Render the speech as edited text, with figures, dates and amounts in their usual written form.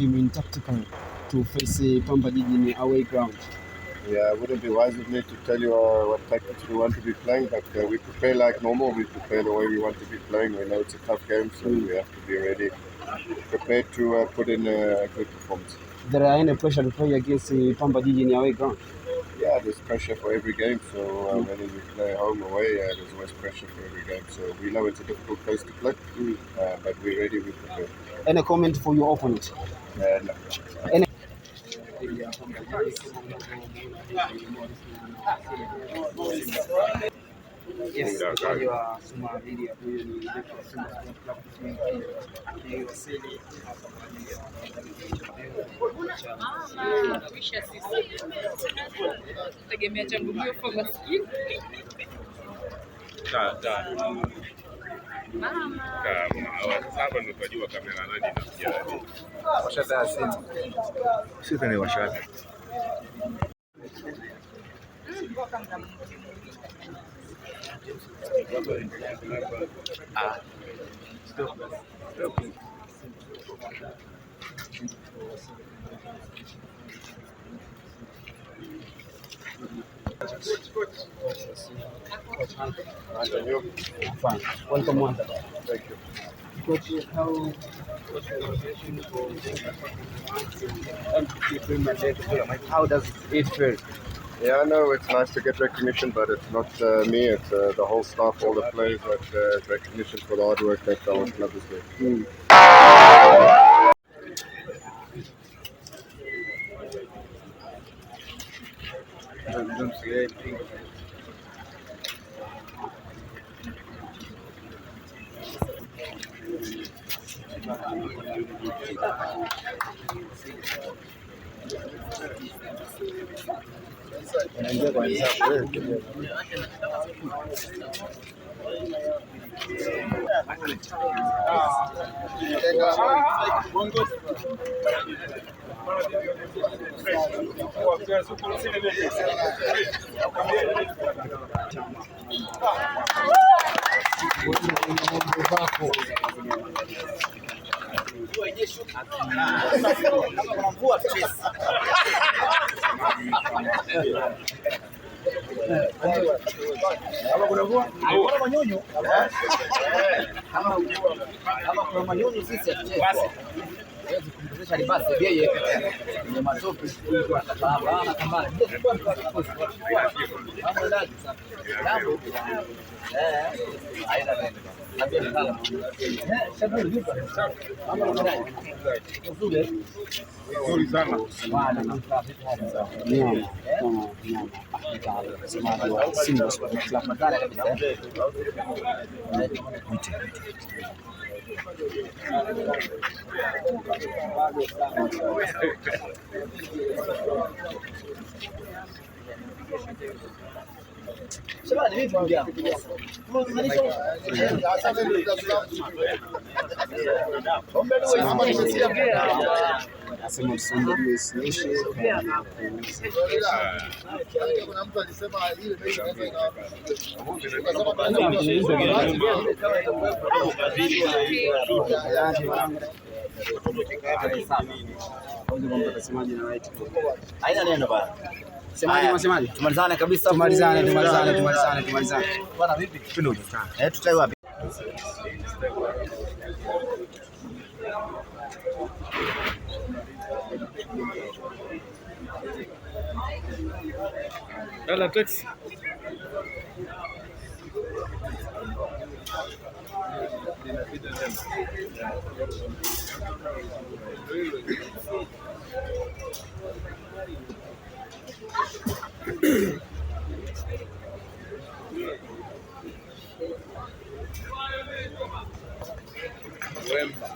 team in tactical to face Pamba Jiji in away ground? Yeah, it wouldn't be wise of me to tell you what tactics we want to be playing, but we prepare like normal. We prepare the way we want to be playing. We know it's a tough game, so we have to be ready, prepared to put in a good performance. Is there any pressure to play against Pamba Jiji in away ground? Yeah, there's pressure for every game. So whether we play home or away, there's always pressure for every game. So we know it's a difficult place to play, but we're ready, we're prepared. Any comment for your opponent? No. Yes, tegemea changu mio kwa maskini. Hapa ndo tunajua kamera nani inakuja. Washata asante. Sisi ni washata. Stop. Fine. Welcome one. Thank you. Coach, how does it feel? Yeah, I know it's nice to get recognition, but it's not me, it's the whole staff, all the players that recognition for the hard work that our club is doing. Don't say anything. Kama kuna manyonyo sisi hatuchezi. Hawezi kumwezesha libasi yeye ni matope kwa sababu kama hapo ndani sasa. Haina neno. Nabia mtala. Shabiri vipi? Ama ndani. Nzuri sana. Simba Sports Club Madara kabisa. Shabani vipi ndugu yangu? Nasema msongo usiishi. Kuna mtu alisema ile haina neno bana. Semaje? Tumalizane kabisa. Tumalizane. Bwana vipi? Tunaje? Tutai wapi? Dala taxi. Wemba.